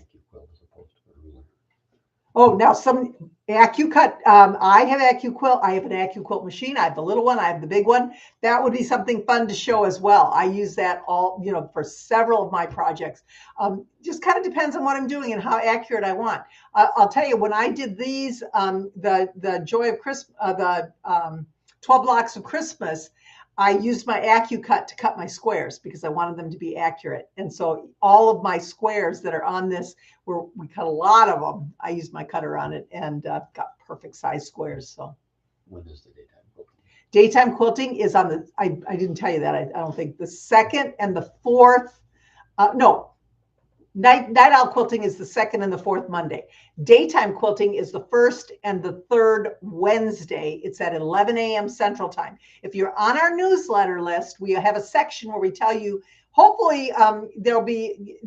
Speaker 1: Oh, now some AccuCut. I have AccuQuilt. I have an AccuQuilt machine. I have the little one. I have the big one. That would be something fun to show as well. I use that all, for several of my projects. Just kind of depends on what I'm doing and how accurate I want. I'll tell you, when I did these, the Joy of Christmas, the 12 Blocks of Christmas, I used my AccuCut to cut my squares because I wanted them to be accurate. And so all of my squares that are on this, we cut a lot of them. I used my cutter on it and got perfect size squares. So
Speaker 2: when is the Daytime Quilting?
Speaker 1: Daytime Quilting is on the, I didn't tell you that. I don't think the 2nd and the 4th, no. Night Owl Quilting is the 2nd and the 4th Monday. Daytime Quilting is the 1st and the 3rd Wednesday. It's at 11 a.m. Central Time. If you're on our newsletter list, we have a section where we tell you, hopefully there'll be,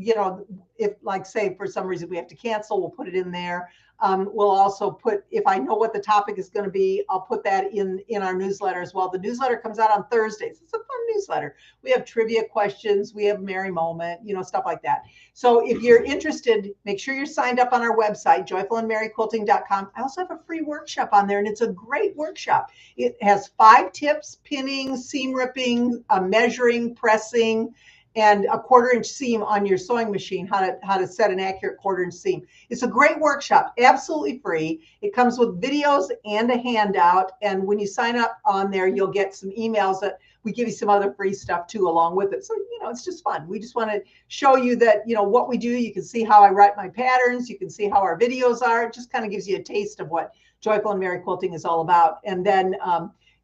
Speaker 1: if, like, say, for some reason we have to cancel, we'll put it in there. We'll also put, if I know what the topic is going to be, I'll put that in our newsletter as well. The newsletter comes out on Thursdays. It's a fun newsletter. We have trivia questions. We have Merry Moment, stuff like that. So if you're interested, make sure you're signed up on our website, joyfulandmerryquilting.com. I also have a free workshop on there, and it's a great workshop. It has 5 tips: pinning, seam ripping, measuring, pressing, and a 1/4-inch seam on your sewing machine, how to set an accurate 1/4-inch seam. It's a great workshop, absolutely free. It comes with videos and a handout. And when you sign up on there, you'll get some emails that we give you some other free stuff too along with it. So, it's just fun. We just want to show you that, what we do. You can see how I write my patterns. You can see how our videos are. It just kind of gives you a taste of what Joyful and Merry Quilting is all about. And then,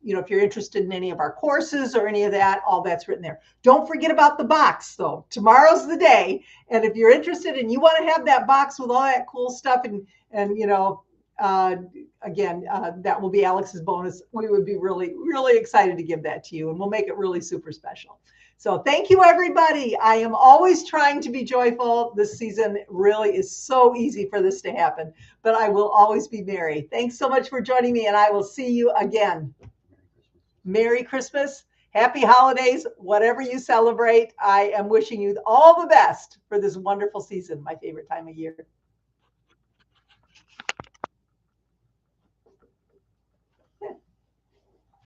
Speaker 1: if you're interested in any of our courses or any of that, all that's written there. Don't forget about the box, though. Tomorrow's the day. And if you're interested and you want to have that box with all that cool stuff and again, that will be Alex's bonus. We would be really, really excited to give that to you, and we'll make it really super special. So thank you, everybody. I am always trying to be joyful. This season really is so easy for this to happen, but I will always be merry. Thanks so much for joining me, and I will see you again. Merry Christmas, happy holidays, whatever you celebrate. I am wishing you all the best for this wonderful season, my favorite time of year.